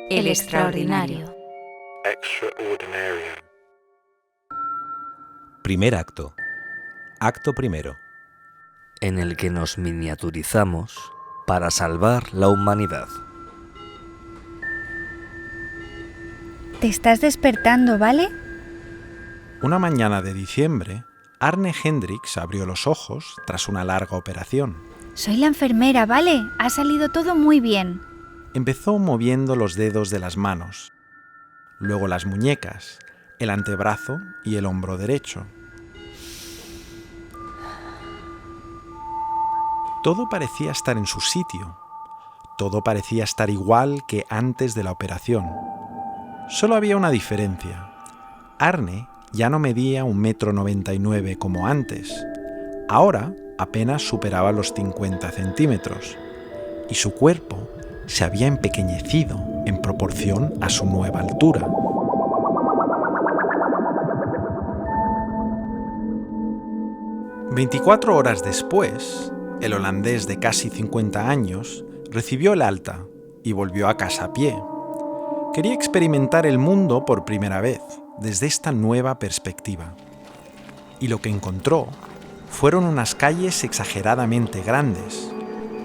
El extraordinario. Extraordinarium. Primer acto. Acto primero. En el que nos miniaturizamos para salvar la humanidad. Te estás despertando, ¿vale? Una mañana de diciembre, Arne Hendrix abrió los ojos tras una larga operación. Soy la enfermera, ¿vale? Ha salido todo muy bien. Empezó moviendo los dedos de las manos, luego las muñecas, el antebrazo y el hombro derecho. Todo parecía estar en su sitio. Todo parecía estar igual que antes de la operación. Solo había una diferencia. Arne ya no medía 1,99 m como antes. Ahora apenas superaba los 50 centímetros. Y su cuerpo se había empequeñecido en proporción a su nueva altura. «24 horas después, el holandés de casi 50 años recibió el alta y volvió a casa a pie. Quería experimentar el mundo por primera vez, desde esta nueva perspectiva. Y lo que encontró fueron unas calles exageradamente grandes,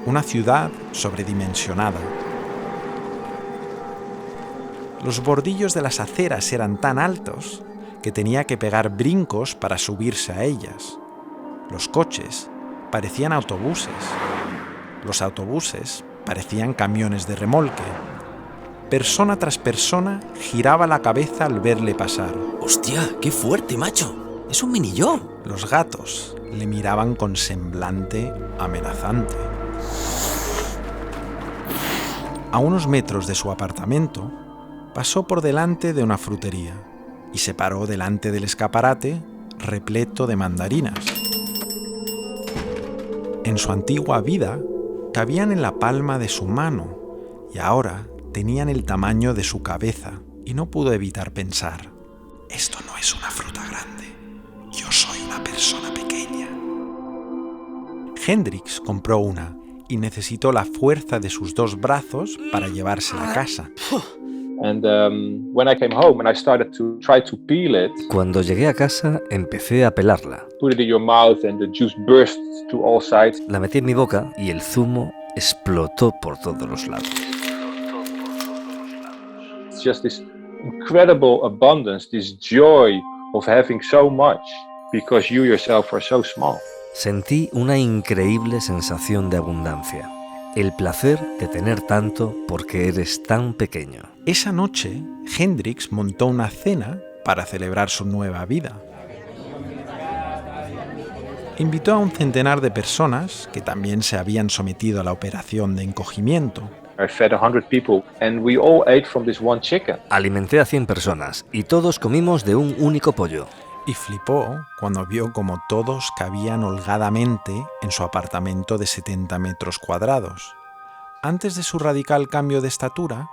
una ciudad sobredimensionada. Los bordillos de las aceras eran tan altos que tenía que pegar brincos para subirse a ellas. Los coches parecían autobuses. Los autobuses parecían camiones de remolque. Persona tras persona giraba la cabeza al verle pasar. ¡Hostia, qué fuerte, macho! ¡Es un mini-yo! Los gatos le miraban con semblante amenazante. A unos metros de su apartamento, pasó por delante de una frutería y se paró delante del escaparate repleto de mandarinas. En su antigua vida, cabían en la palma de su mano y ahora tenían el tamaño de su cabeza y no pudo evitar pensar: esto no es una fruta grande, yo soy una persona pequeña. Hendrix compró una y necesitó la fuerza de sus dos brazos para llevársela a casa. And when I came home and I started to try to peel it, Cuando llegué a casa, empecé a pelarla. put it in your mouth and the juice burst to all sides. La metí en mi boca y el zumo explotó por todos los lados. It's just this incredible abundance, this joy of having so much because you yourself are so small. Sentí una increíble sensación de abundancia. El placer de tener tanto porque eres tan pequeño. Esa noche, Hendrix montó una cena para celebrar su nueva vida. Invitó a un centenar de personas que también se habían sometido a la operación de encogimiento. I fed 100 people and we all ate from this one chicken. Alimenté a 100 personas y todos comimos de un único pollo. Y flipó cuando vio como todos cabían holgadamente en su apartamento de 70 metros cuadrados. Antes de su radical cambio de estatura,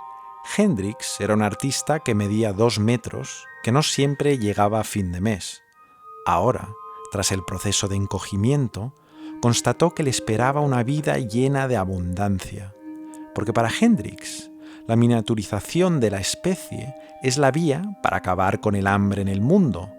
Hendrix era un artista que medía 2 metros, que no siempre llegaba a fin de mes. Ahora, tras el proceso de encogimiento, constató que le esperaba una vida llena de abundancia. Porque para Hendrix, la miniaturización de la especie es la vía para acabar con el hambre en el mundo.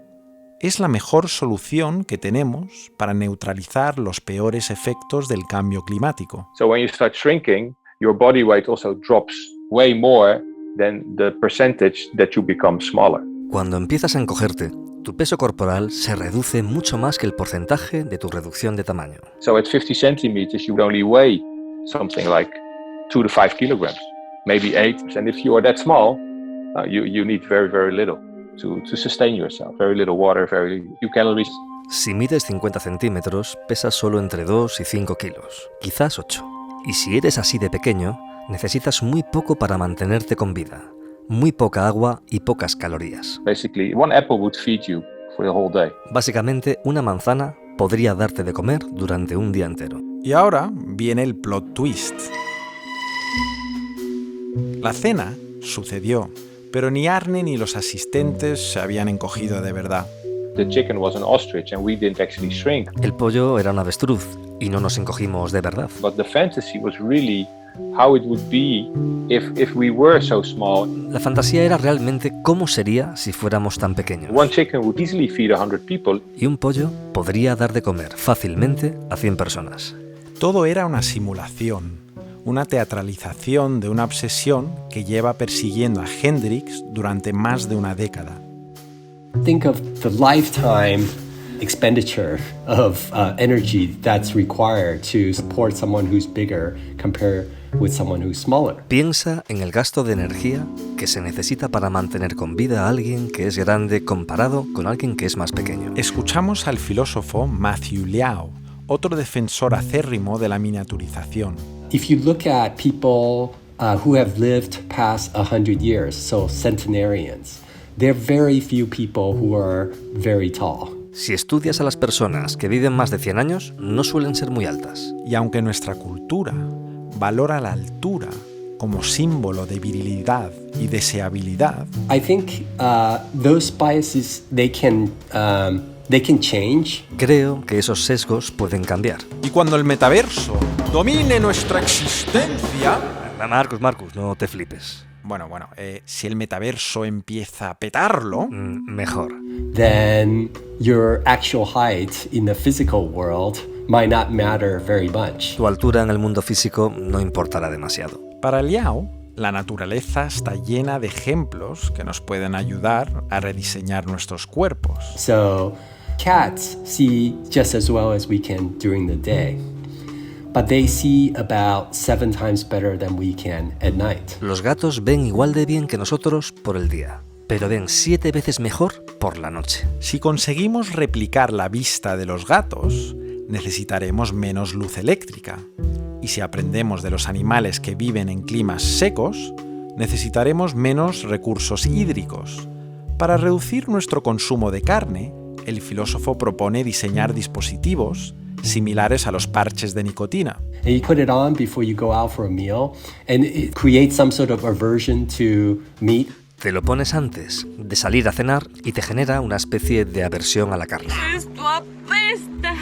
Es la mejor solución que tenemos para neutralizar los peores efectos del cambio climático. So when you start shrinking, your body weight also drops way more than the percentage that you become smaller. Cuando empiezas a encogerte, tu peso corporal se reduce mucho más que el porcentaje de tu reducción de tamaño. So at 50 centimeters, you would only weigh something like 2 to 5 kilograms, maybe 8. And if you are that small, you need very, very little to sustain yourself. Very little water, very few calories. Si mides 50 centímetros, pesas solo entre 2 y 5 kilos, quizás 8. Y si eres así de pequeño, necesitas muy poco para mantenerte con vida. Muy poca agua y pocas calorías. Basically, one apple would feed you for the whole day. Básicamente, una manzana podría darte de comer durante un día entero. Y ahora viene el plot twist. La cena sucedió, pero ni Arne ni los asistentes se habían encogido de verdad. The chicken was an ostrich and we didn't actually shrink. El pollo era un avestruz y no nos encogimos de verdad. But the fantasy was really how it would be if we were so small. La fantasía era realmente cómo sería si fuéramos tan pequeños. One chicken would easily feed 100 people. Y un pollo podría dar de comer fácilmente a 100 personas. Todo era una simulación, una teatralización de una obsesión que lleva persiguiendo a Hendrix durante más de una década. Think of the lifetime expenditure of energy that's required to support someone who's bigger compared with someone who's smaller. Piensa en el gasto de energía que se necesita para mantener con vida a alguien que es grande comparado con alguien que es más pequeño. Escuchamos al filósofo Matthew Liao, otro defensor acérrimo de la miniaturización. If you look at people who have lived past 100 years, so centenarians, there are very few people who are very tall. Si estudias a las personas que viven más de 100 años, no suelen ser muy altas. Y aunque nuestra cultura valora la altura como símbolo de virilidad y deseabilidad, I think those biases they can change. Creo que esos sesgos pueden cambiar. y cuando el metaverso domine nuestra existencia... Marcus, no te flipes. Bueno, si el metaverso empieza a petarlo... Mejor. Then your actual height in the physical world might not matter very much. Tu altura en el mundo físico no importará demasiado. Para Liao, la naturaleza está llena de ejemplos que nos pueden ayudar a rediseñar nuestros cuerpos. So cats see just as well as we can during the day, but they see about 7 times better than we can at night. Los gatos ven igual de bien que nosotros por el día, pero ven 7 veces mejor por la noche. Si conseguimos replicar la vista de los gatos, necesitaremos menos luz eléctrica. Y si aprendemos de los animales que viven en climas secos, necesitaremos menos recursos hídricos. Para reducir nuestro consumo de carne, el filósofo propone diseñar dispositivos similares a los parches de nicotina. And you put it on before you go out for a meal, and it creates some sort of aversion to meat. Te lo pones antes de salir a cenar y te genera una especie de aversión a la carne. ¡Esto apesta!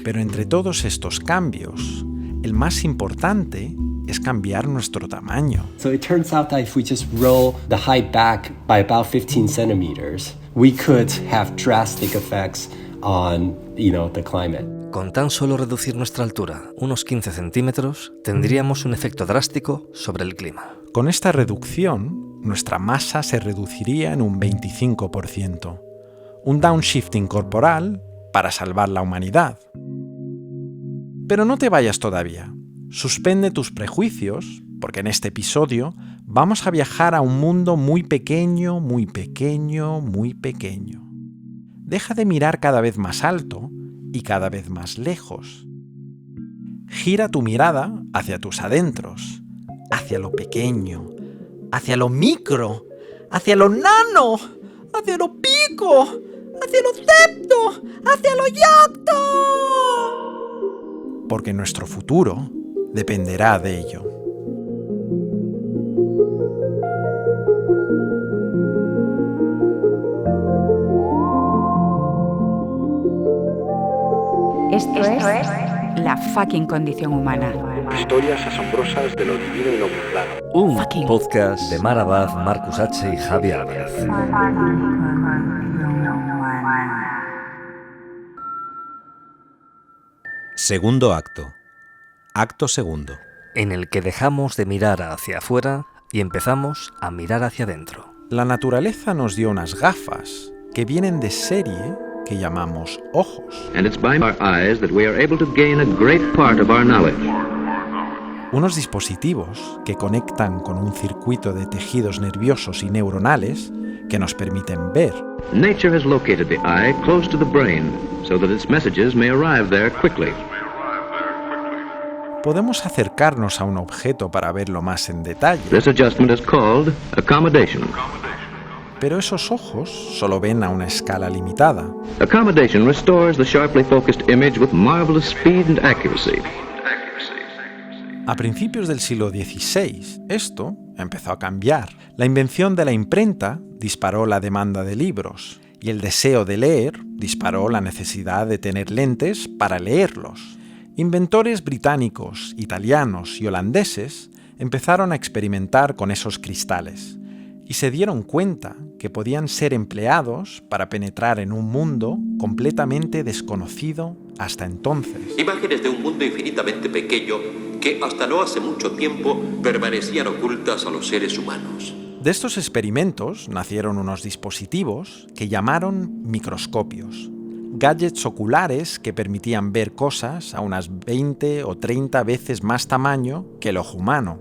Pero entre todos estos cambios, el más importante es cambiar nuestro tamaño. So it turns out that if we just roll the height back by about 15 centimeters, we could have drastic effects on, the climate. Con tan solo reducir nuestra altura unos 15 centímetros, tendríamos un efecto drástico sobre el clima. Con esta reducción, nuestra masa se reduciría en un 25%. Un downshifting corporal para salvar la humanidad. Pero no te vayas todavía. Suspende tus prejuicios, porque en este episodio vamos a viajar a un mundo muy pequeño, muy pequeño, muy pequeño. Deja de mirar cada vez más alto y cada vez más lejos. Gira tu mirada hacia tus adentros, hacia lo pequeño, hacia lo micro, hacia lo nano, hacia lo pico, hacia lo cepto, hacia lo yocto. Porque nuestro futuro dependerá de ello. Esto es la fucking condición humana. Historias asombrosas de lo divino y lo mundano. Un Fucking. podcast de Mar Abad, Marcus H. y Javi Álvarez. Segundo acto. Acto segundo. En el que dejamos de mirar hacia afuera y empezamos a mirar hacia adentro. La naturaleza nos dio unas gafas que vienen de serie que llamamos ojos. And it's by our eyes that we are able to gain a great part of our knowledge. Unos dispositivos que conectan con un circuito de tejidos nerviosos y neuronales que nos permiten ver. Nature has located the eye close to the brain so that its messages may arrive there quickly. Podemos acercarnos a un objeto para verlo más en detalle, This adjustment is called accommodation. pero esos ojos solo ven a una escala limitada. Accommodation restores the sharply focused image with marvelous speed and accuracy. A principios del siglo XVI, esto empezó a cambiar. La invención de la imprenta disparó la demanda de libros y el deseo de leer disparó la necesidad de tener lentes para leerlos. Inventores británicos, italianos y holandeses empezaron a experimentar con esos cristales y se dieron cuenta que podían ser empleados para penetrar en un mundo completamente desconocido hasta entonces. Imágenes de un mundo infinitamente pequeño que hasta no hace mucho tiempo permanecían ocultas a los seres humanos. De estos experimentos nacieron unos dispositivos que llamaron microscopios, gadgets oculares que permitían ver cosas a unas 20 o 30 veces más tamaño que el ojo humano.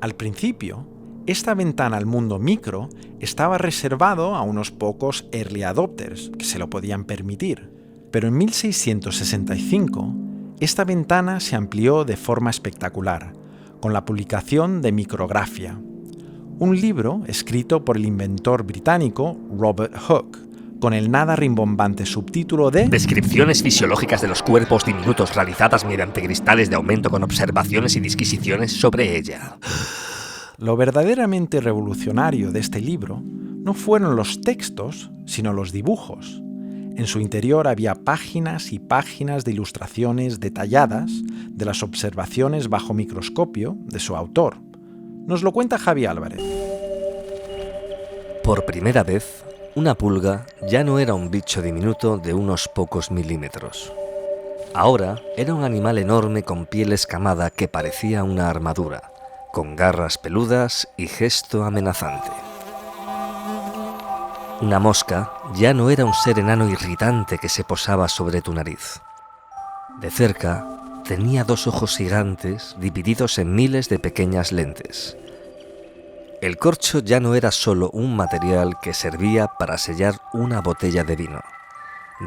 Al principio, esta ventana al mundo micro estaba reservado a unos pocos early adopters que se lo podían permitir, pero en 1665 esta ventana se amplió de forma espectacular, con la publicación de Micrografia, un libro escrito por el inventor británico Robert Hooke, con el nada rimbombante subtítulo de Descripciones fisiológicas de los cuerpos diminutos realizadas mediante cristales de aumento con observaciones y disquisiciones sobre ella. Lo verdaderamente revolucionario de este libro no fueron los textos, sino los dibujos. En su interior había páginas y páginas de ilustraciones detalladas de las observaciones bajo microscopio de su autor. Nos lo cuenta Javi Álvarez. Por primera vez, una pulga ya no era un bicho diminuto de unos pocos milímetros. Ahora era un animal enorme con piel escamada que parecía una armadura, con garras peludas y gesto amenazante. Una mosca ya no era un ser enano irritante que se posaba sobre tu nariz. De cerca, tenía 2 ojos gigantes divididos en miles de pequeñas lentes. El corcho ya no era solo un material que servía para sellar una botella de vino.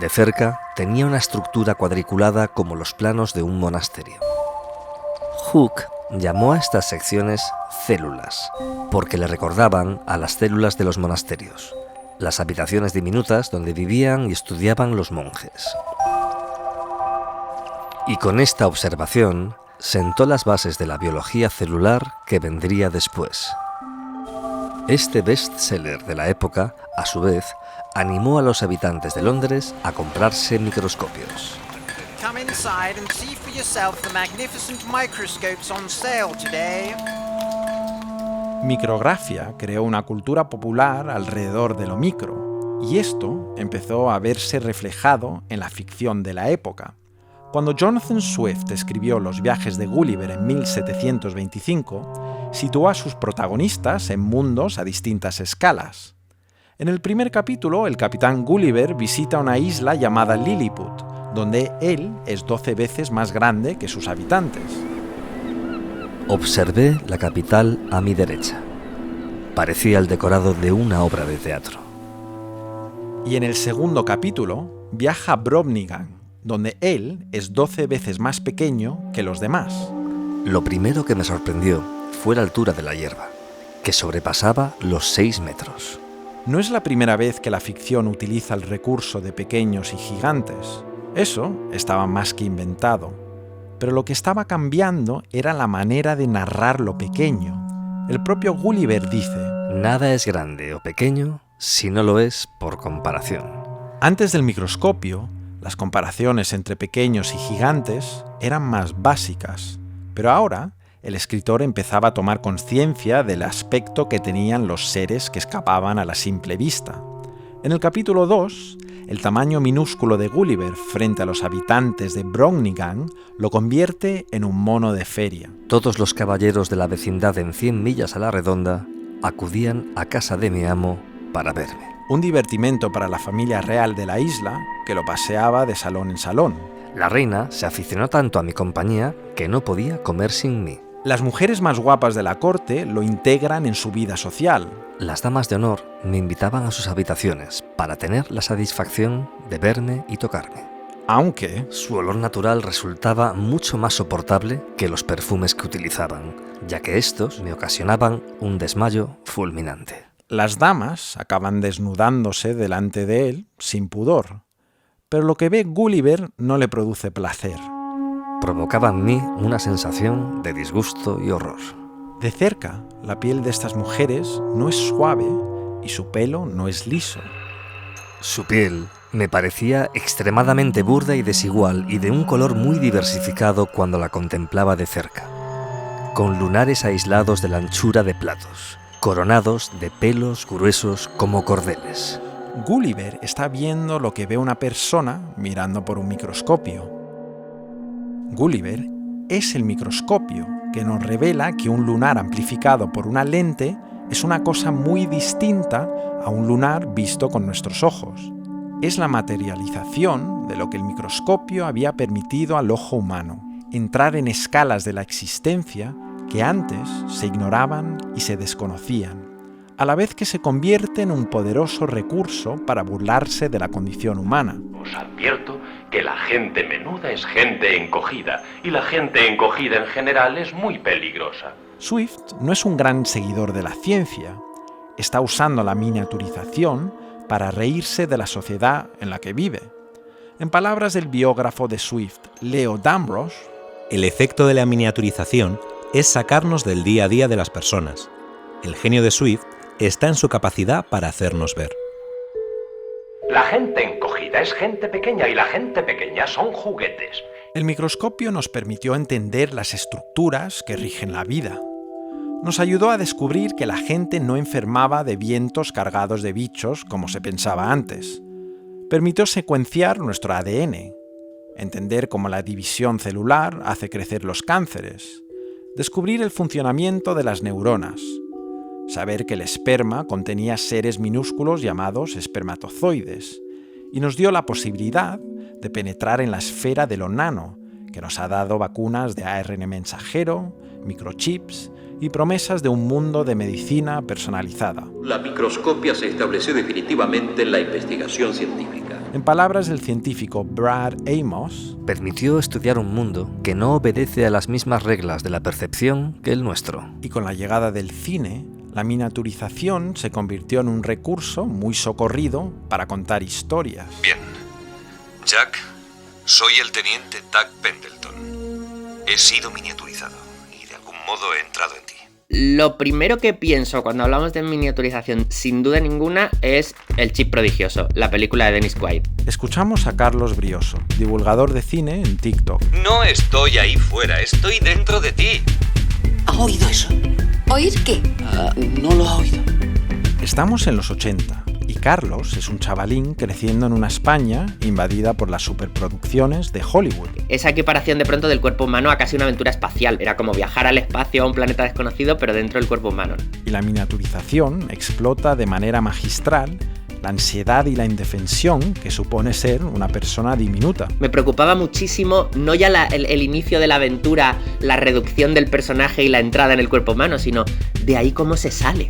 De cerca, tenía una estructura cuadriculada como los planos de un monasterio. Hooke llamó a estas secciones células, porque le recordaban a las células de los monasterios, las habitaciones diminutas donde vivían y estudiaban los monjes. Y con esta observación sentó las bases de la biología celular que vendría después. Este bestseller de la época, a su vez, animó a los habitantes de Londres a comprarse microscopios. Come inside and see for yourself the magnificent microscopes on sale today. Micrografia creó una cultura popular alrededor de lo micro, y esto empezó a verse reflejado en la ficción de la época. Cuando Jonathan Swift escribió Los viajes de Gulliver en 1725, situó a sus protagonistas en mundos a distintas escalas. En el primer capítulo, el capitán Gulliver visita una isla llamada Lilliput, donde él es 12 veces más grande que sus habitantes. Observé la capital a mi derecha. Parecía el decorado de una obra de teatro. Y en el segundo capítulo, viaja a Brobdingnag, donde él es 12 veces más pequeño que los demás. Lo primero que me sorprendió fue la altura de la hierba, que sobrepasaba los 6 metros. No es la primera vez que la ficción utiliza el recurso de pequeños y gigantes. Eso estaba más que inventado. Pero lo que estaba cambiando era la manera de narrar lo pequeño. El propio Gulliver dice: nada es grande o pequeño si no lo es por comparación. Antes del microscopio, las comparaciones entre pequeños y gigantes eran más básicas, pero ahora el escritor empezaba a tomar conciencia del aspecto que tenían los seres que escapaban a la simple vista. En el capítulo 2, el tamaño minúsculo de Gulliver frente a los habitantes de Brobdingnag lo convierte en un mono de feria. Todos los caballeros de la vecindad en 100 millas a la redonda acudían a casa de mi amo para verme. Un divertimento para la familia real de la isla, que lo paseaba de salón en salón. La reina se aficionó tanto a mi compañía que no podía comer sin mí. Las mujeres más guapas de la corte lo integran en su vida social. Las damas de honor me invitaban a sus habitaciones para tener la satisfacción de verme y tocarme. Aunque su olor natural resultaba mucho más soportable que los perfumes que utilizaban, ya que estos me ocasionaban un desmayo fulminante. Las damas acaban desnudándose delante de él sin pudor, pero lo que ve Gulliver no le produce placer. Provocaba en mí una sensación de disgusto y horror. De cerca, la piel de estas mujeres no es suave y su pelo no es liso. Su piel me parecía extremadamente burda y desigual y de un color muy diversificado cuando la contemplaba de cerca. con lunares aislados de la anchura de platos, coronados de pelos gruesos como cordeles. Gulliver está viendo lo que ve una persona mirando por un microscopio. Gulliver es el microscopio que nos revela que un lunar amplificado por una lente es una cosa muy distinta a un lunar visto con nuestros ojos. Es la materialización de lo que el microscopio había permitido al ojo humano, entrar en escalas de la existencia que antes se ignoraban y se desconocían, a la vez que se convierte en un poderoso recurso para burlarse de la condición humana. Os advierto que la gente menuda es gente encogida, y la gente encogida en general es muy peligrosa. Swift no es un gran seguidor de la ciencia. Está usando la miniaturización para reírse de la sociedad en la que vive. En palabras del biógrafo de Swift, Leo Damrosch, el efecto de la miniaturización es sacarnos del día a día de las personas. El genio de Swift está en su capacidad para hacernos ver. La gente encogida es gente pequeña y la gente pequeña son juguetes. El microscopio nos permitió entender las estructuras que rigen la vida. Nos ayudó a descubrir que la gente no enfermaba de vientos cargados de bichos como se pensaba antes. Permitió secuenciar nuestro ADN, entender cómo la división celular hace crecer los cánceres, descubrir el funcionamiento de las neuronas, saber que el esperma contenía seres minúsculos llamados espermatozoides, y nos dio la posibilidad de penetrar en la esfera de lo nano, que nos ha dado vacunas de ARN mensajero, microchips y promesas de un mundo de medicina personalizada. La microscopia se estableció definitivamente en la investigación científica. En palabras del científico Brad Amos, permitió estudiar un mundo que no obedece a las mismas reglas de la percepción que el nuestro. Y con la llegada del cine, la miniaturización se convirtió en un recurso muy socorrido para contar historias. Bien. Jack, soy el teniente Doug Pendleton. He sido miniaturizado y de algún modo he entrado en ti. Lo primero que pienso cuando hablamos de miniaturización, sin duda ninguna, es El chip prodigioso, la película de Dennis Quaid. Escuchamos a Carlos Brioso, divulgador de cine en TikTok. No estoy ahí fuera, estoy dentro de ti. ¿Ha oído eso? ¿Oír qué? No lo ha oído. Estamos en los 80 y Carlos es un chavalín creciendo en una España invadida por las superproducciones de Hollywood. Esa equiparación de pronto del cuerpo humano a casi una aventura espacial. Era como viajar al espacio a un planeta desconocido, pero dentro del cuerpo humano. Y la miniaturización explota de manera magistral la ansiedad y la indefensión que supone ser una persona diminuta. Me preocupaba muchísimo no ya el inicio de la aventura, la reducción del personaje y la entrada en el cuerpo humano, sino de ahí cómo se sale.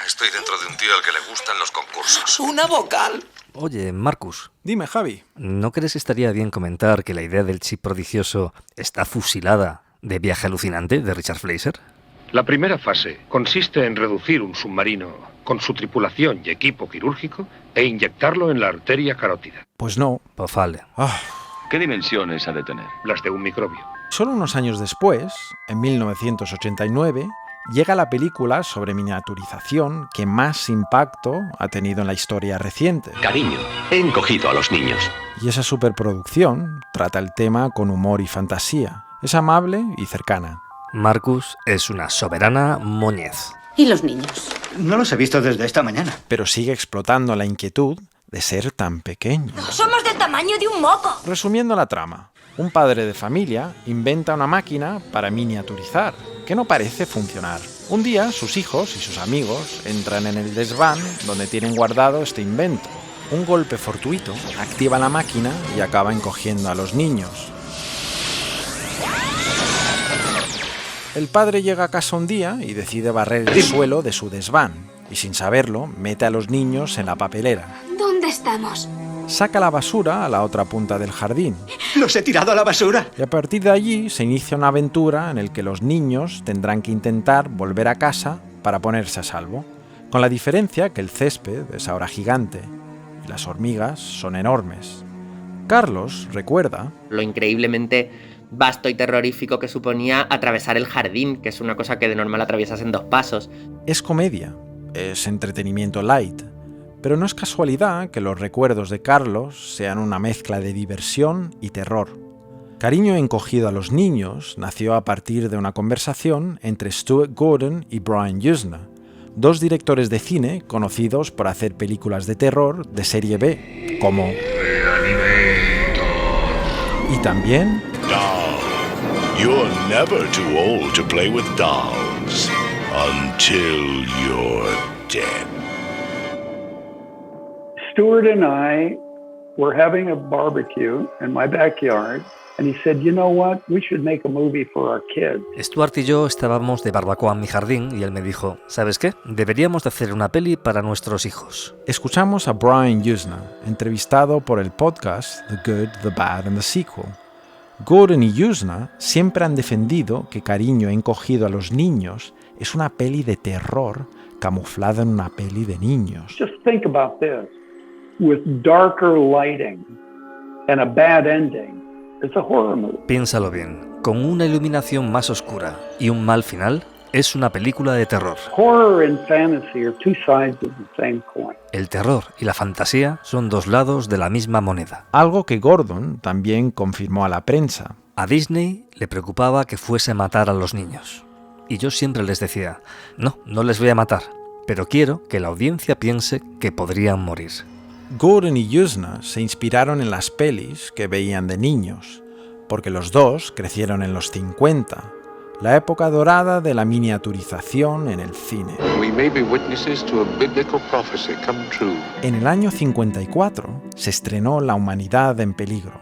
Estoy dentro de un tío al que le gustan los concursos. ¡Una vocal! Oye, Marcus. Dime, Javi. ¿No crees que estaría bien comentar que la idea del chip prodigioso está fusilada de Viaje alucinante de Richard Fleischer? La primera fase consiste en reducir un submarino con su tripulación y equipo quirúrgico e inyectarlo en la arteria carótida. Pues no. Pues vale. ¿Qué dimensiones ha de tener? Las de un microbio. Solo unos años después, en 1989, llega la película sobre miniaturización que más impacto ha tenido en la historia reciente. Cariño, he encogido a los niños. Y esa superproducción trata el tema con humor y fantasía. Es amable y cercana. Marcus es una soberana moñez. ¿Y los niños? No los he visto desde esta mañana. Pero sigue explotando la inquietud de ser tan pequeño. ¡Somos del tamaño de un moco! Resumiendo la trama, un padre de familia inventa una máquina para miniaturizar, que no parece funcionar. Un día, sus hijos y sus amigos entran en el desván donde tienen guardado este invento. Un golpe fortuito activa la máquina y acaba encogiendo a los niños. El padre llega a casa un día y decide barrer el suelo de su desván, y sin saberlo, mete a los niños en la papelera. ¿Dónde estamos? Saca la basura a la otra punta del jardín. ¡Los he tirado a la basura! Y a partir de allí se inicia una aventura en la que los niños tendrán que intentar volver a casa para ponerse a salvo, con la diferencia que el césped es ahora gigante y las hormigas son enormes. Carlos recuerda lo increíblemente vasto y terrorífico que suponía atravesar el jardín, que es una cosa que de normal atraviesas en 2 pasos. Es comedia, es entretenimiento light, pero no es casualidad que los recuerdos de Carlos sean una mezcla de diversión y terror. Cariño encogido a los niños nació a partir de una conversación entre Stuart Gordon y Brian Yuzna, dos directores de cine conocidos por hacer películas de terror de serie B, como... Y también... You're never too old to play with dolls until you're dead. Stuart and I were having a barbecue in my backyard, and he said, "You know what? We should make a movie for our kids." Stuart y yo estábamos de barbacoa en mi jardín y él me dijo, ¿sabes qué? Deberíamos de hacer una peli para nuestros hijos. Escuchamos a Brian Yuzna, entrevistado por el podcast The Good, The Bad and The Sequel. Gordon y Yuzna siempre han defendido que Cariño encogido a los niños es una peli de terror camuflada en una peli de niños. Just think about this. With darker lighting and a bad ending, it's a horror movie. Piénsalo bien. Con una iluminación más oscura y un mal final, es una película de terror. Horror and fantasy are two sides of the same coin. El terror y la fantasía son dos lados de la misma moneda. Algo que Gordon también confirmó a la prensa. A Disney le preocupaba que fuese a matar a los niños. Y yo siempre les decía, no les voy a matar, pero quiero que la audiencia piense que podrían morir. Gordon y Yuzna se inspiraron en las pelis que veían de niños, porque los dos crecieron en los 50, la época dorada de la miniaturización en el cine. We may be witnesses to a biblical prophecy come true. En el año 54 se estrenó La humanidad en peligro,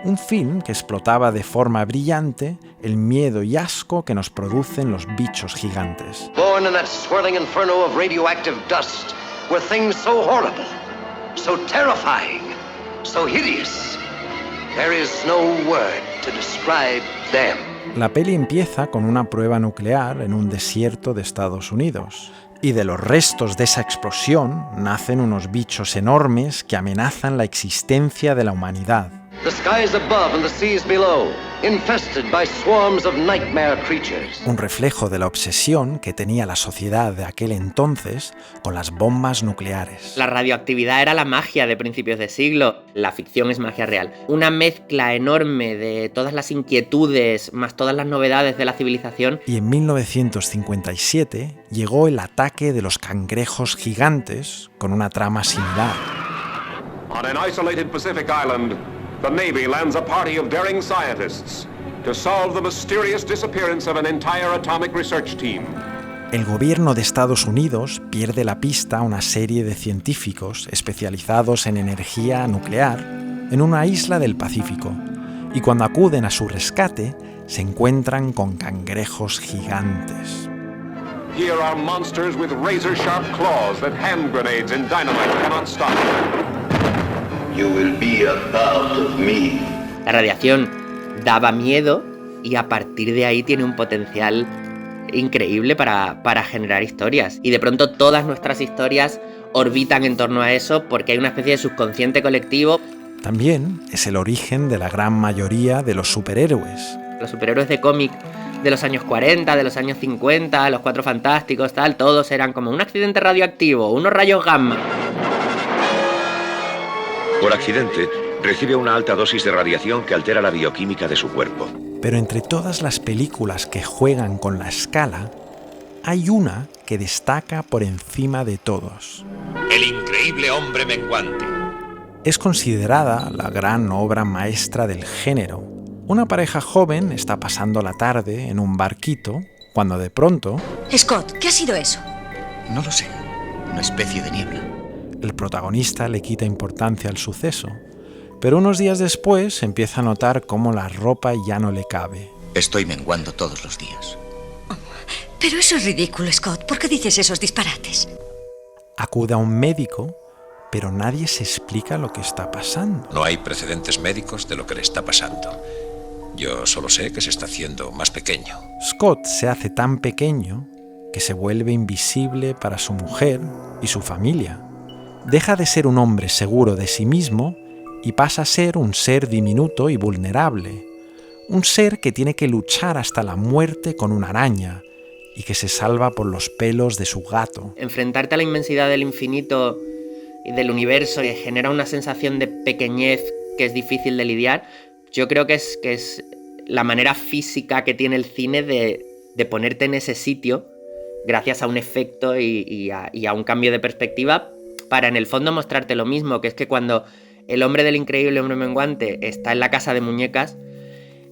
un film que explotaba de forma brillante el miedo y asco que nos producen los bichos gigantes. Born in that swirling inferno of radioactive dust, were things so horrible, so terrifying, so hideous. There is no word to describe them. La peli empieza con una prueba nuclear en un desierto de Estados Unidos. Y de los restos de esa explosión nacen unos bichos enormes que amenazan la existencia de la humanidad. The skies above and the seas below, infested by swarms of nightmare creatures. Un reflejo de la obsesión que tenía la sociedad de aquel entonces con las bombas nucleares. La radioactividad era la magia de principios de siglo, la ficción es magia real. Una mezcla enorme de todas las inquietudes más todas las novedades de la civilización. Y en 1957 llegó el ataque de los cangrejos gigantes con una trama similar. On an isolated Pacific island, the Navy lands a party of daring scientists to solve the mysterious disappearance of an entire atomic research team. El gobierno de Estados Unidos pierde la pista a una serie de científicos especializados en energía nuclear en una isla del Pacífico, y cuando acuden a su rescate se encuentran con cangrejos gigantes. Here are monsters with razor-sharp claws that hand grenades and dynamite cannot stop. You will be a part of me. La radiación daba miedo y a partir de ahí tiene un potencial increíble para generar historias. Y de pronto todas nuestras historias orbitan en torno a eso porque hay una especie de subconsciente colectivo. También es el origen de la gran mayoría de los superhéroes. Los superhéroes de cómic de los años 40, de los años 50, los Cuatro Fantásticos, tal, todos eran como un accidente radioactivo, unos rayos gamma. Por accidente, recibe una alta dosis de radiación que altera la bioquímica de su cuerpo. Pero entre todas las películas que juegan con la escala, hay una que destaca por encima de todos. El increíble hombre menguante. Es considerada la gran obra maestra del género. Una pareja joven está pasando la tarde en un barquito cuando de pronto... Scott, ¿qué ha sido eso? No lo sé. Una especie de niebla. El protagonista le quita importancia al suceso, pero unos días después empieza a notar cómo la ropa ya no le cabe. Estoy menguando todos los días. Pero eso es ridículo, Scott. ¿Por qué dices esos disparates? Acude a un médico, pero nadie se explica lo que está pasando. No hay precedentes médicos de lo que le está pasando. Yo solo sé que se está haciendo más pequeño. Scott se hace tan pequeño que se vuelve invisible para su mujer y su familia. Deja de ser un hombre seguro de sí mismo y pasa a ser un ser diminuto y vulnerable. Un ser que tiene que luchar hasta la muerte con una araña y que se salva por los pelos de su gato. Enfrentarte a la inmensidad del infinito y del universo que genera una sensación de pequeñez que es difícil de lidiar, Yo creo que es la manera física que tiene el cine de ponerte en ese sitio gracias a un efecto y a un cambio de perspectiva para en el fondo mostrarte lo mismo, que es que cuando el hombre del increíble hombre menguante está en la casa de muñecas,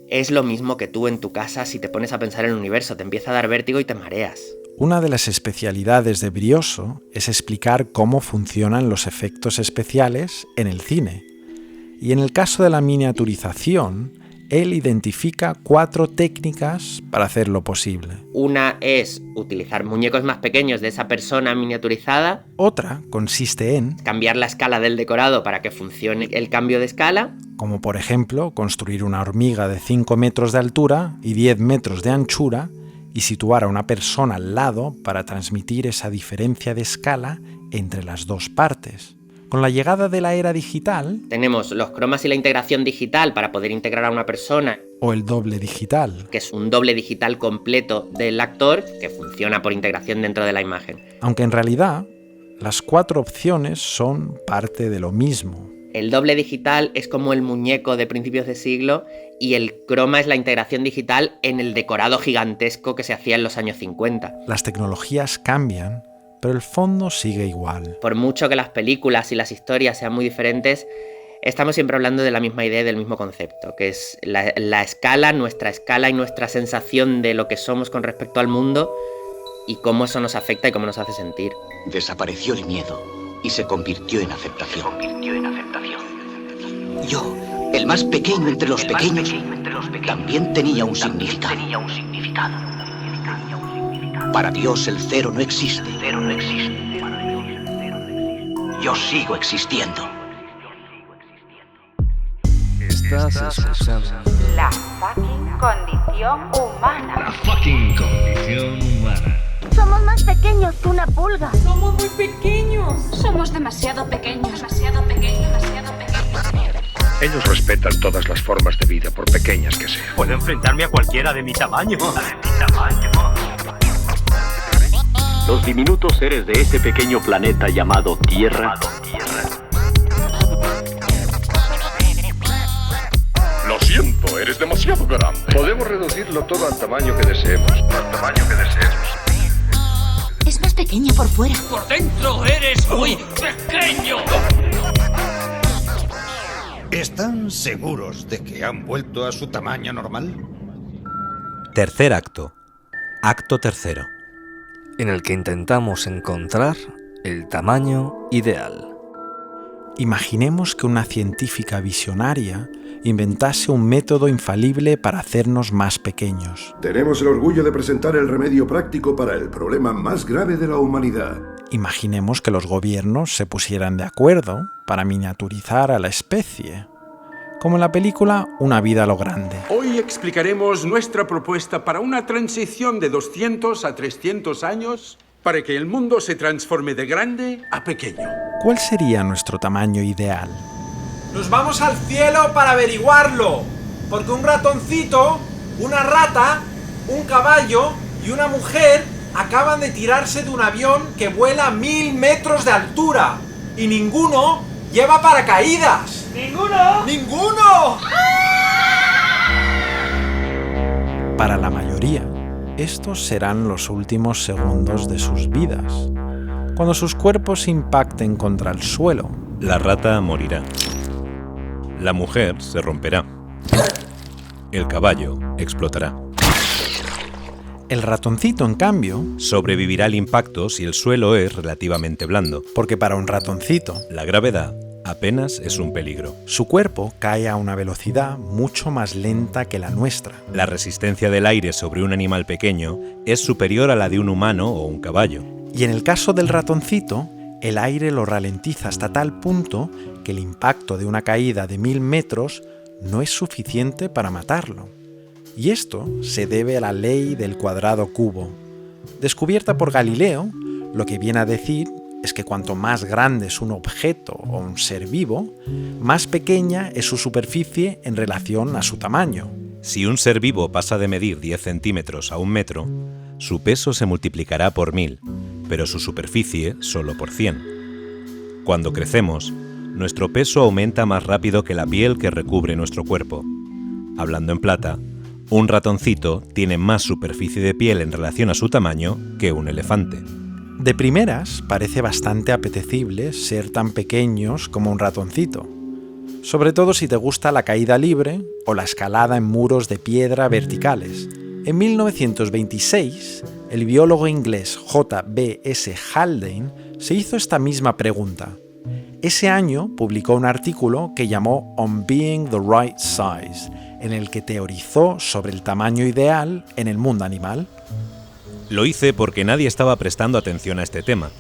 es lo mismo que tú en tu casa si te pones a pensar en el universo, te empieza a dar vértigo y te mareas. Una de las especialidades de Brioso es explicar cómo funcionan los efectos especiales en el cine. Y en el caso de la miniaturización, él identifica 4 técnicas para hacerlo posible. Una es utilizar muñecos más pequeños de esa persona miniaturizada. Otra consiste en cambiar la escala del decorado para que funcione el cambio de escala. Como por ejemplo, construir una hormiga de 5 metros de altura y 10 metros de anchura y situar a una persona al lado para transmitir esa diferencia de escala entre las dos partes. Con la llegada de la era digital, tenemos los cromas y la integración digital para poder integrar a una persona. O el doble digital, que es un doble digital completo del actor que funciona por integración dentro de la imagen. Aunque en realidad, las 4 opciones son parte de lo mismo. El doble digital es como el muñeco de principios de siglo y el croma es la integración digital en el decorado gigantesco que se hacía en los años 50. Las tecnologías cambian, pero el fondo sigue igual. Por mucho que las películas y las historias sean muy diferentes, estamos siempre hablando de la misma idea y del mismo concepto, que es la escala, nuestra escala y nuestra sensación de lo que somos con respecto al mundo y cómo eso nos afecta y cómo nos hace sentir. Desapareció el miedo y se convirtió en aceptación. Yo, el más pequeño entre los pequeños, también tenía un significado. Para Dios el cero no existe. Yo sigo existiendo. Estás escuchando La fucking condición humana. La fucking condición humana. Somos más pequeños que una pulga. Somos muy pequeños. Somos demasiado pequeños, demasiado pequeños, demasiado pequeños. Ellos respetan todas las formas de vida, por pequeñas que sean. Puedo enfrentarme a cualquiera de mi tamaño. Los diminutos seres de ese pequeño planeta llamado Tierra. Lo siento, eres demasiado grande. Podemos reducirlo todo al tamaño que deseemos. Es más pequeña por fuera. Por dentro eres muy pequeño. ¿Están seguros de que han vuelto a su tamaño normal? Tercer acto. Acto tercero. En el que intentamos encontrar el tamaño ideal. Imaginemos que una científica visionaria inventase un método infalible para hacernos más pequeños. Tenemos el orgullo de presentar el remedio práctico para el problema más grave de la humanidad. Imaginemos que los gobiernos se pusieran de acuerdo para miniaturizar a la especie. Como en la película Una vida a lo grande. Hoy explicaremos nuestra propuesta para una transición de 200 a 300 años para que el mundo se transforme de grande a pequeño. ¿Cuál sería nuestro tamaño ideal? Nos vamos al cielo para averiguarlo, porque un ratoncito, una rata, un caballo y una mujer acaban de tirarse de un avión que vuela a 1000 metros de altura y ninguno lleva paracaídas. ¿Ninguno? ¡Ninguno! Para la mayoría, estos serán los últimos segundos de sus vidas. Cuando sus cuerpos impacten contra el suelo, la rata morirá. La mujer se romperá. El caballo explotará. El ratoncito, en cambio, sobrevivirá al impacto si el suelo es relativamente blando. Porque para un ratoncito, la gravedad apenas es un peligro. Su cuerpo cae a una velocidad mucho más lenta que la nuestra. La resistencia del aire sobre un animal pequeño es superior a la de un humano o un caballo. Y en el caso del ratoncito, el aire lo ralentiza hasta tal punto que el impacto de una caída de 1000 metros no es suficiente para matarlo. Y esto se debe a la ley del cuadrado cubo. Descubierta por Galileo, lo que viene a decir es que cuanto más grande es un objeto o un ser vivo, más pequeña es su superficie en relación a su tamaño. Si un ser vivo pasa de medir 10 centímetros a 1 metro, su peso se multiplicará por 1000, pero su superficie solo por 100. Cuando crecemos, nuestro peso aumenta más rápido que la piel que recubre nuestro cuerpo. Hablando en plata, un ratoncito tiene más superficie de piel en relación a su tamaño que un elefante. De primeras, parece bastante apetecible ser tan pequeños como un ratoncito, sobre todo si te gusta la caída libre o la escalada en muros de piedra verticales. En 1926, el biólogo inglés J.B.S. Haldane se hizo esta misma pregunta. Ese año publicó un artículo que llamó On Being the Right Size, en el que teorizó sobre el tamaño ideal en el mundo animal. Lo hice porque nadie estaba prestando atención a este tema.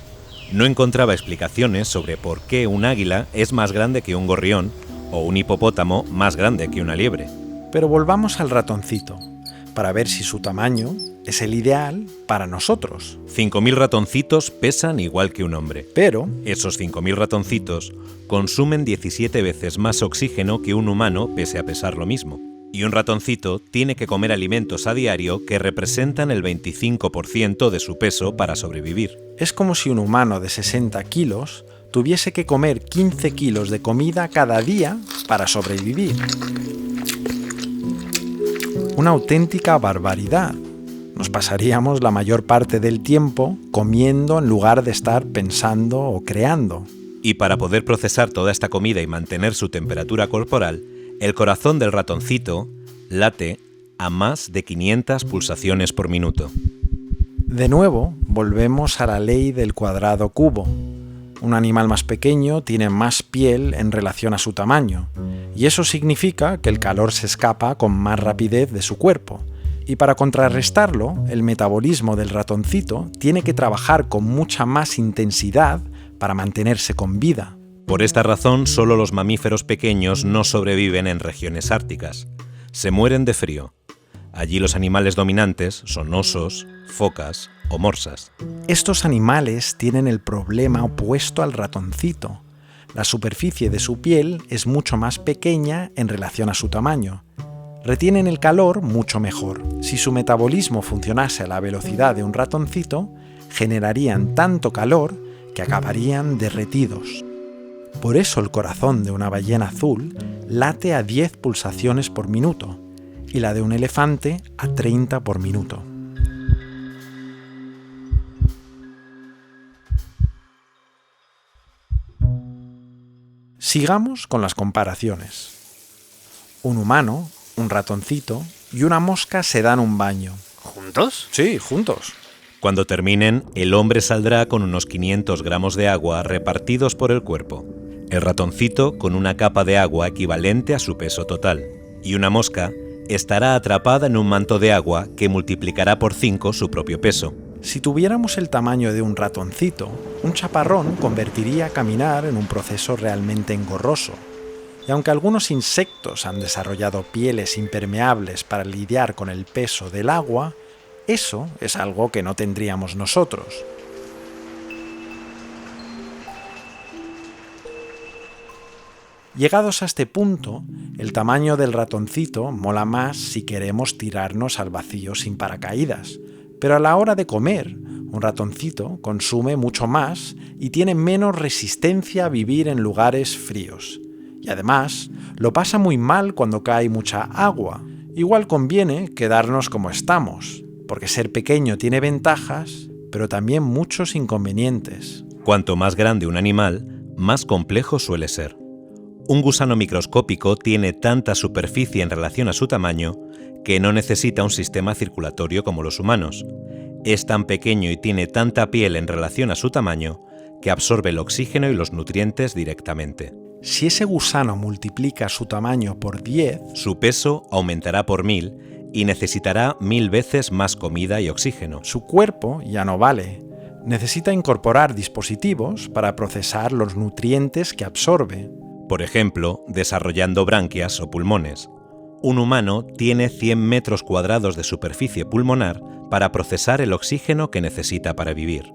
No encontraba explicaciones sobre por qué un águila es más grande que un gorrión o un hipopótamo más grande que una liebre. Pero volvamos al ratoncito, para ver si su tamaño es el ideal para nosotros. 5.000 ratoncitos pesan igual que un hombre. Pero esos 5.000 ratoncitos consumen 17 veces más oxígeno que un humano pese a pesar lo mismo. Y un ratoncito tiene que comer alimentos a diario que representan el 25% de su peso para sobrevivir. Es como si un humano de 60 kilos tuviese que comer 15 kilos de comida cada día para sobrevivir. Una auténtica barbaridad. Nos pasaríamos la mayor parte del tiempo comiendo en lugar de estar pensando o creando. Y para poder procesar toda esta comida y mantener su temperatura corporal, el corazón del ratoncito late a más de 500 pulsaciones por minuto. De nuevo, volvemos a la ley del cuadrado cubo. Un animal más pequeño tiene más piel en relación a su tamaño, y eso significa que el calor se escapa con más rapidez de su cuerpo. Y para contrarrestarlo, el metabolismo del ratoncito tiene que trabajar con mucha más intensidad para mantenerse con vida. Por esta razón, solo los mamíferos pequeños no sobreviven en regiones árticas. Se mueren de frío. Allí los animales dominantes son osos, focas o morsas. Estos animales tienen el problema opuesto al ratoncito. La superficie de su piel es mucho más pequeña en relación a su tamaño. Retienen el calor mucho mejor. Si su metabolismo funcionase a la velocidad de un ratoncito, generarían tanto calor que acabarían derretidos. Por eso el corazón de una ballena azul late a 10 pulsaciones por minuto y la de un elefante a 30 por minuto. Sigamos con las comparaciones. Un humano, un ratoncito y una mosca se dan un baño. ¿Juntos? Sí, juntos. Cuando terminen, el hombre saldrá con unos 500 gramos de agua repartidos por el cuerpo. El ratoncito con una capa de agua equivalente a su peso total. Y una mosca estará atrapada en un manto de agua que multiplicará por 5 su propio peso. Si tuviéramos el tamaño de un ratoncito, un chaparrón convertiría caminar en un proceso realmente engorroso. Y aunque algunos insectos han desarrollado pieles impermeables para lidiar con el peso del agua, eso es algo que no tendríamos nosotros. Llegados a este punto, el tamaño del ratoncito mola más si queremos tirarnos al vacío sin paracaídas, pero a la hora de comer, un ratoncito consume mucho más y tiene menos resistencia a vivir en lugares fríos. Y además, lo pasa muy mal cuando cae mucha agua. Igual conviene quedarnos como estamos, porque ser pequeño tiene ventajas, pero también muchos inconvenientes. Cuanto más grande un animal, más complejo suele ser. Un gusano microscópico tiene tanta superficie en relación a su tamaño que no necesita un sistema circulatorio como los humanos. Es tan pequeño y tiene tanta piel en relación a su tamaño que absorbe el oxígeno y los nutrientes directamente. Si ese gusano multiplica su tamaño por 10, su peso aumentará por 1000 y necesitará 1000 veces más comida y oxígeno. Su cuerpo ya no vale. Necesita incorporar dispositivos para procesar los nutrientes que absorbe. Por ejemplo, desarrollando branquias o pulmones. Un humano tiene 100 metros cuadrados de superficie pulmonar para procesar el oxígeno que necesita para vivir.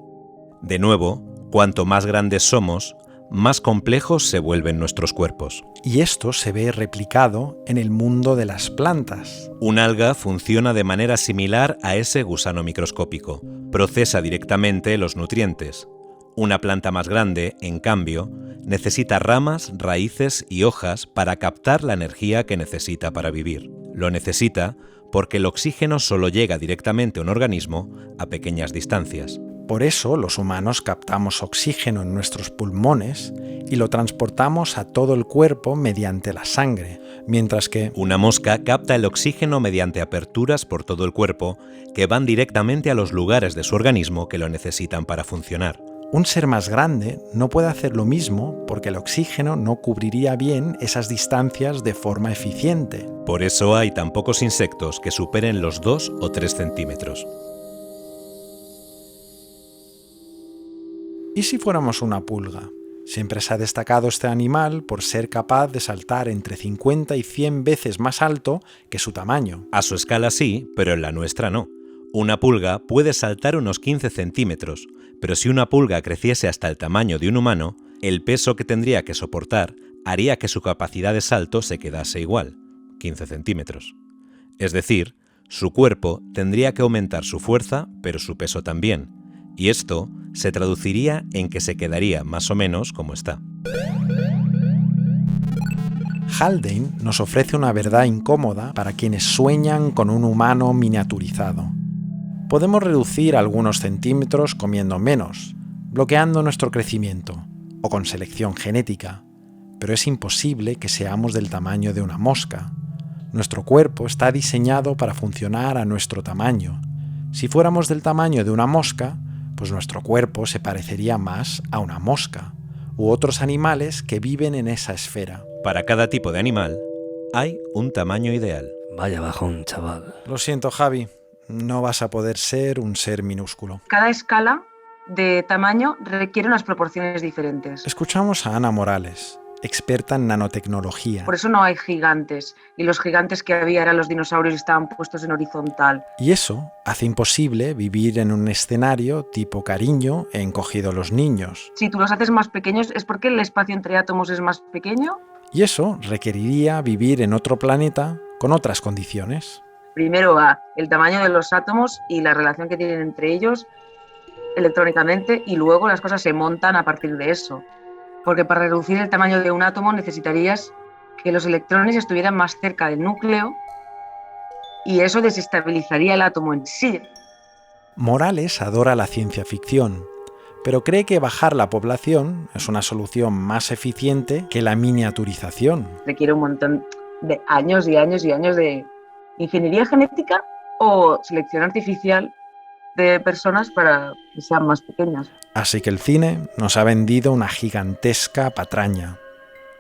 De nuevo, cuanto más grandes somos, más complejos se vuelven nuestros cuerpos. Y esto se ve replicado en el mundo de las plantas. Un alga funciona de manera similar a ese gusano microscópico. Procesa directamente los nutrientes. Una planta más grande, en cambio, necesita ramas, raíces y hojas para captar la energía que necesita para vivir. Lo necesita porque el oxígeno solo llega directamente a un organismo a pequeñas distancias. Por eso los humanos captamos oxígeno en nuestros pulmones y lo transportamos a todo el cuerpo mediante la sangre, mientras que una mosca capta el oxígeno mediante aperturas por todo el cuerpo que van directamente a los lugares de su organismo que lo necesitan para funcionar. Un ser más grande no puede hacer lo mismo porque el oxígeno no cubriría bien esas distancias de forma eficiente. Por eso hay tan pocos insectos que superen los 2 o 3 centímetros. ¿Y si fuéramos una pulga? Siempre se ha destacado este animal por ser capaz de saltar entre 50 y 100 veces más alto que su tamaño. A su escala sí, pero en la nuestra no. Una pulga puede saltar unos 15 centímetros, pero si una pulga creciese hasta el tamaño de un humano, el peso que tendría que soportar haría que su capacidad de salto se quedase igual, 15 centímetros. Es decir, su cuerpo tendría que aumentar su fuerza, pero su peso también, y esto se traduciría en que se quedaría más o menos como está. Haldane nos ofrece una verdad incómoda para quienes sueñan con un humano miniaturizado. Podemos reducir algunos centímetros comiendo menos, bloqueando nuestro crecimiento, o con selección genética, pero es imposible que seamos del tamaño de una mosca. Nuestro cuerpo está diseñado para funcionar a nuestro tamaño. Si fuéramos del tamaño de una mosca, pues nuestro cuerpo se parecería más a una mosca u otros animales que viven en esa esfera. Para cada tipo de animal hay un tamaño ideal. Vaya bajón, chaval. Lo siento, Javi, no vas a poder ser un ser minúsculo. Cada escala de tamaño requiere unas proporciones diferentes. Escuchamos a Ana Morales, experta en nanotecnología. Por eso no hay gigantes, y los gigantes que había eran los dinosaurios y estaban puestos en horizontal. Y eso hace imposible vivir en un escenario tipo Cariño en Cogido los niños. Si tú los haces más pequeños, ¿es porque el espacio entre átomos es más pequeño? Y eso requeriría vivir en otro planeta con otras condiciones. Primero va el tamaño de los átomos y la relación que tienen entre ellos electrónicamente, y luego las cosas se montan a partir de eso. Porque para reducir el tamaño de un átomo necesitarías que los electrones estuvieran más cerca del núcleo y eso desestabilizaría el átomo en sí. Morales adora la ciencia ficción, pero cree que bajar la población es una solución más eficiente que la miniaturización. Requiere un montón de años y años y años de ingeniería genética o selección artificial de personas para que sean más pequeñas. Así que el cine nos ha vendido una gigantesca patraña.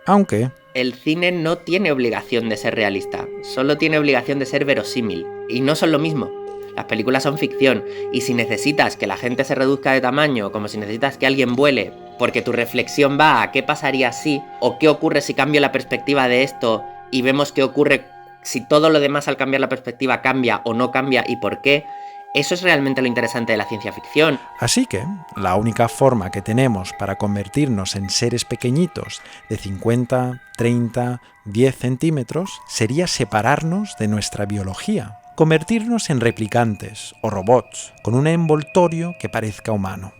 Aunque el cine no tiene obligación de ser realista, solo tiene obligación de ser verosímil. Y no son lo mismo. Las películas son ficción, y si necesitas que la gente se reduzca de tamaño, como si necesitas que alguien vuele, porque tu reflexión va a qué pasaría si, o qué ocurre si cambio la perspectiva de esto, y vemos qué ocurre si todo lo demás al cambiar la perspectiva cambia o no cambia y por qué, eso es realmente lo interesante de la ciencia ficción. Así que la única forma que tenemos para convertirnos en seres pequeñitos de 50, 30, 10 centímetros sería separarnos de nuestra biología, convertirnos en replicantes o robots con un envoltorio que parezca humano.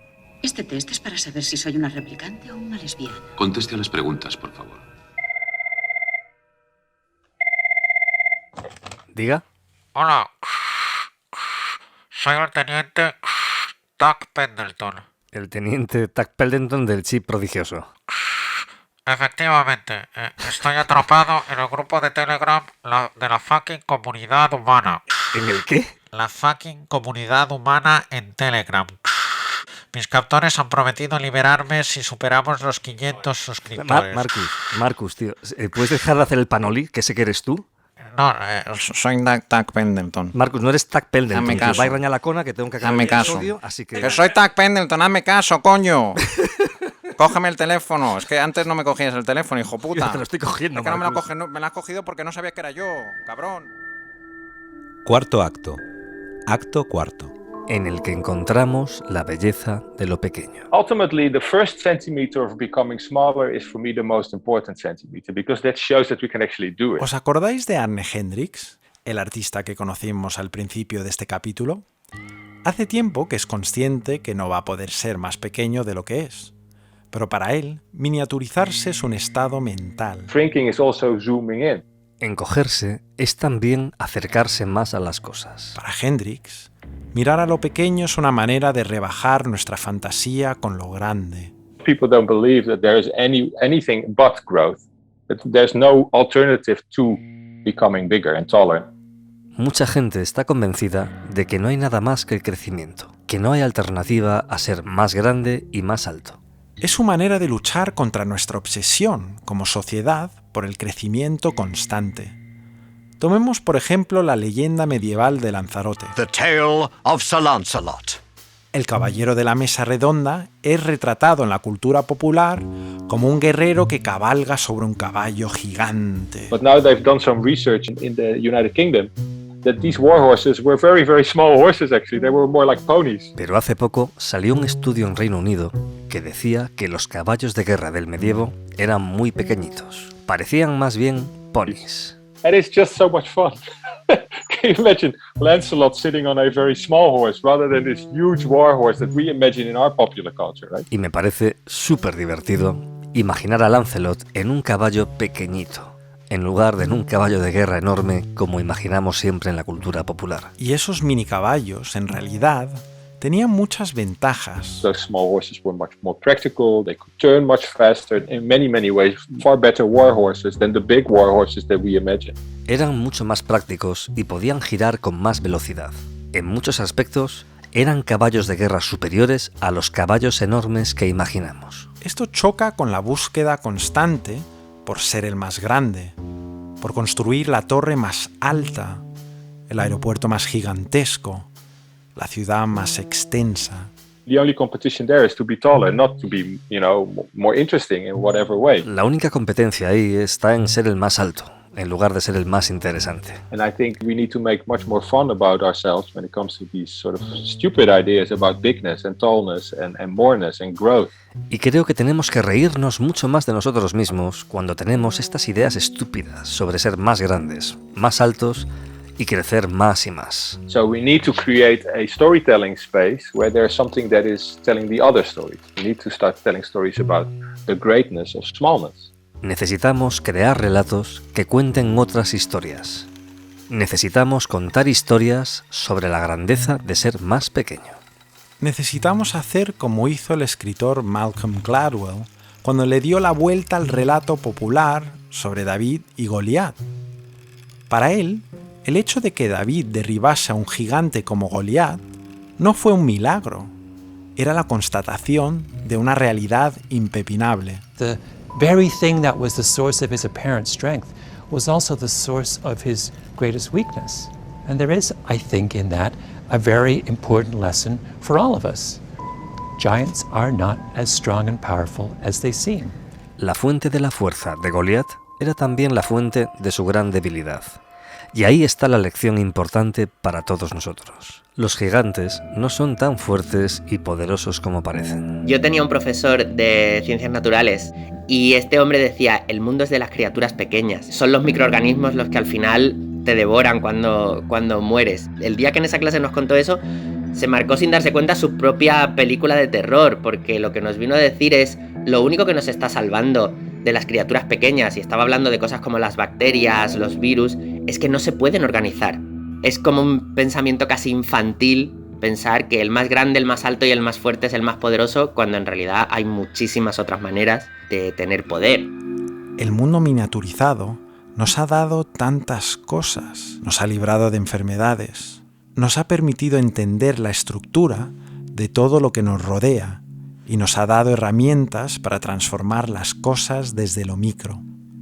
Este test es para saber si soy una replicante o una lesbiana. Conteste a las preguntas, por favor. Diga. Hola. Soy el teniente Tuck Pendleton. El teniente Tuck Pendleton del chip prodigioso. Efectivamente, estoy atrapado en el grupo de Telegram de la fucking comunidad humana. ¿En el qué? La fucking comunidad humana en Telegram. Mis captores han prometido liberarme si superamos los 500 suscriptores. Marcus, tío, ¿puedes dejar de hacer el panoli, que sé que eres tú? No, soy Tuck Pendleton. Marcus, no eres Tuck Pendleton. Hazme caso. Va a arañar la cona que tengo que acabar Hazme el caso. episodio, así que... Que soy Tuck Pendleton, hazme caso, coño. Cógeme el teléfono. Es que antes no me cogías el teléfono, hijo puta. Yo te lo estoy cogiendo, es que no me Marcus. me lo has cogido porque no sabías que era yo, cabrón. Cuarto acto. Acto cuarto. En el que encontramos la belleza de lo pequeño. Ultimately, the first centimeter of becoming smaller is for me the most important centimeter, because that shows that we can actually do it. ¿Os acordáis de Arne Hendrix, el artista que conocimos al principio de este capítulo? Hace tiempo que es consciente que no va a poder ser más pequeño de lo que es. Pero para él, miniaturizarse es un estado mental. Shrinking is also zooming in. Encogerse es también acercarse más a las cosas. Para Hendricks, mirar a lo pequeño es una manera de rebajar nuestra fantasía con lo grande. People don't believe that there is anything but growth. That there's no alternative to becoming bigger and taller. Mucha gente está convencida de que no hay nada más que el crecimiento, que no hay alternativa a ser más grande y más alto. Es su manera de luchar contra nuestra obsesión como sociedad por el crecimiento constante. Tomemos, por ejemplo, la leyenda medieval de Lanzarote. The Tale of Sir Lancelot. El caballero de la mesa redonda es retratado en la cultura popular como un guerrero que cabalga sobre un caballo gigante. But now they've done some research in the United Kingdom that these war horses were very, very small horses actually. They were more like ponies. Pero hace poco salió un estudio en Reino Unido que decía que los caballos de guerra del medievo eran muy pequeñitos. Parecían más bien ponis. And it's just so much fun. Can you imagine Lancelot sitting on a very small horse rather than this huge war horse that we imagine in our popular culture, right? Y me parece súper divertido imaginar a Lancelot en un caballo pequeñito, en lugar de en un caballo de guerra enorme como imaginamos siempre en la cultura popular. Y esos mini caballos, en realidad, tenían muchas ventajas. Those small horses were much more practical, they could turn much faster, in many, many ways, far better war horses than the big war horses that we imagine. Eran mucho más prácticos y podían girar con más velocidad. En muchos aspectos, eran caballos de guerra superiores a los caballos enormes que imaginamos. Esto choca con la búsqueda constante por ser el más grande, por construir la torre más alta, el aeropuerto más gigantesco, la ciudad más extensa. The only competition there is to be taller, not to be, more interesting in whatever way. La única competencia ahí está en ser el más alto, en lugar de ser el más interesante. And I think we need to make much more fun about ourselves when it comes to these sort of stupid ideas about bigness and tallness and moreness and growth. Y creo que tenemos que reírnos mucho más de nosotros mismos cuando tenemos estas ideas estúpidas sobre ser más grandes, más altos y crecer más y más. So we need to create a storytelling space where there's something that is telling the other stories. We need to start telling stories about the greatness of smallness. Necesitamos crear relatos que cuenten otras historias. Necesitamos contar historias sobre la grandeza de ser más pequeño. Necesitamos hacer como hizo el escritor Malcolm Gladwell cuando le dio la vuelta al relato popular sobre David y Goliat. Para él, el hecho de que David derribase a un gigante como Goliat no fue un milagro, era la constatación de una realidad impepinable. The very thing that was the source of his apparent strength was also the source of his greatest weakness. And there is, I think, in that a very important lesson for all of us. Giants are not as strong and powerful as they seem. La fuente de la fuerza de Goliat era también la fuente de su gran debilidad. Y ahí está la lección importante para todos nosotros. Los gigantes no son tan fuertes y poderosos como parecen. Yo tenía un profesor de ciencias naturales y este hombre decía, el mundo es de las criaturas pequeñas. Son los microorganismos los que al final te devoran cuando mueres. El día que en esa clase nos contó eso, se marcó sin darse cuenta su propia película de terror, porque lo que nos vino a decir es, lo único que nos está salvando de las criaturas pequeñas, y estaba hablando de cosas como las bacterias, los virus, es que no se pueden organizar. Es como un pensamiento casi infantil pensar que el más grande, el más alto y el más fuerte es el más poderoso, cuando en realidad hay muchísimas otras maneras de tener poder. El mundo miniaturizado nos ha dado tantas cosas, nos ha librado de enfermedades, nos ha permitido entender la estructura de todo lo que nos rodea y nos ha dado herramientas para transformar las cosas desde lo micro.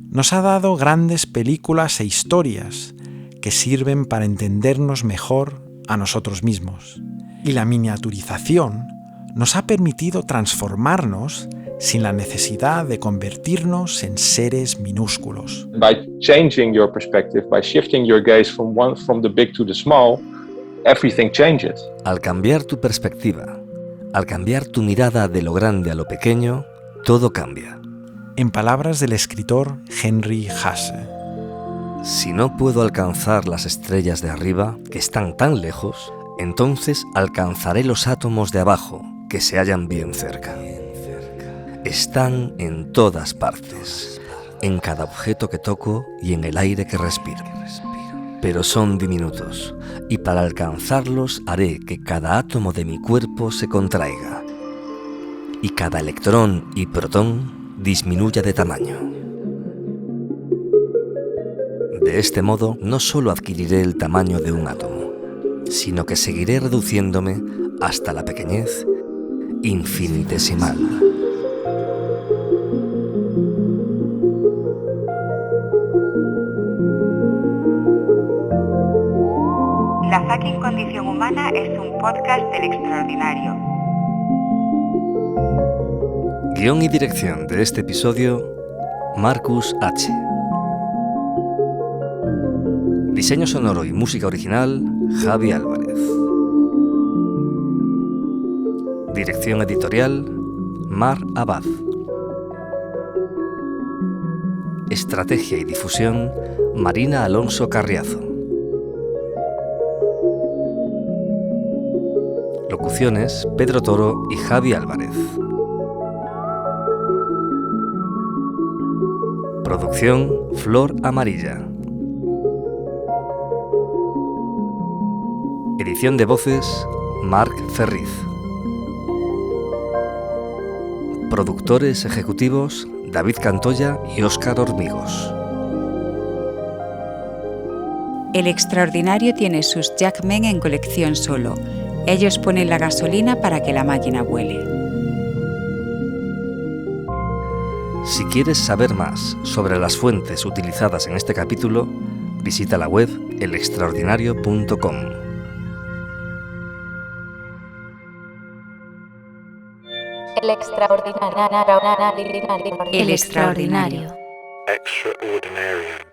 Nos ha dado grandes películas e historias que sirven para entendernos mejor a nosotros mismos. Y la miniaturización nos ha permitido transformarnos sin la necesidad de convertirnos en seres minúsculos. By changing your perspective, by shifting your gaze from the big to the small, everything changes. Al cambiar tu perspectiva, al cambiar tu mirada de lo grande a lo pequeño, todo cambia. En palabras del escritor Henry Hase. Si no puedo alcanzar las estrellas de arriba, que están tan lejos, entonces alcanzaré los átomos de abajo, que se hallan bien cerca. Están en todas partes. en cada objeto que toco y en el aire que respiro. Pero son diminutos, y para alcanzarlos haré que cada átomo de mi cuerpo se contraiga, y cada electrón y protón disminuya de tamaño. De este modo, no solo adquiriré el tamaño de un átomo, sino que seguiré reduciéndome hasta la pequeñez infinitesimal. La fucking condición humana es un podcast del Extraordinario. Guión y dirección de este episodio, Marcus H. Diseño sonoro y música original, Javi Álvarez. Dirección editorial, Mar Abad. Estrategia y difusión, Marina Alonso Carriazo. Locuciones, Pedro Toro y Javi Álvarez. Producción, Flor Amarilla. Edición de voces, Marc Ferriz. Productores ejecutivos, David Cantoya y Óscar Hormigos. El Extraordinario tiene sus Jackmen en colección solo. Ellos ponen la gasolina para que la máquina vuele. Si quieres saber más sobre las fuentes utilizadas en este capítulo, visita la web elextraordinario.com. El extraordinario. El Extraordinario. Extraordinarium.